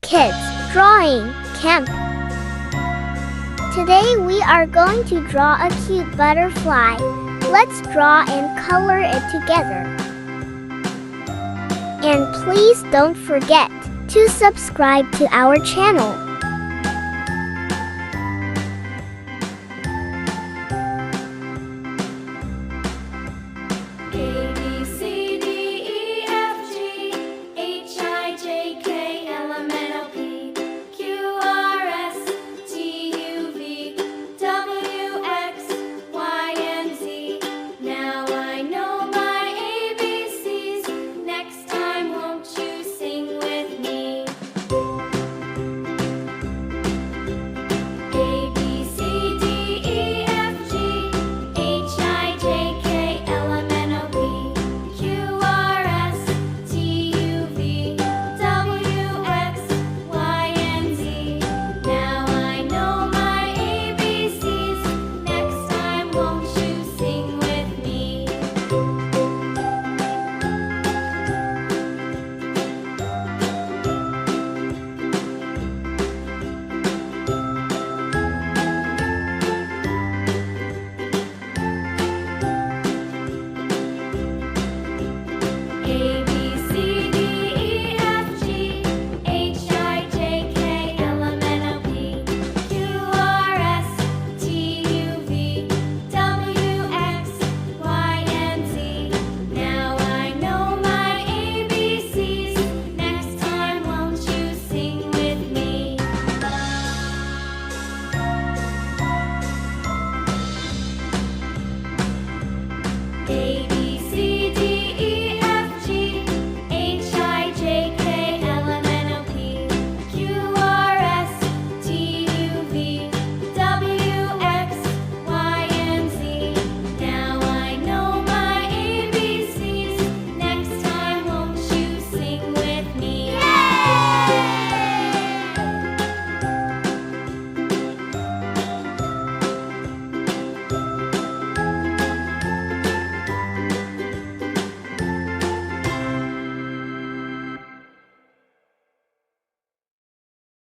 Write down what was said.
Kids Drawing Camp. Today we are going to draw a cute butterfly. Let's draw and color it together. And please don't forget to subscribe to our channel.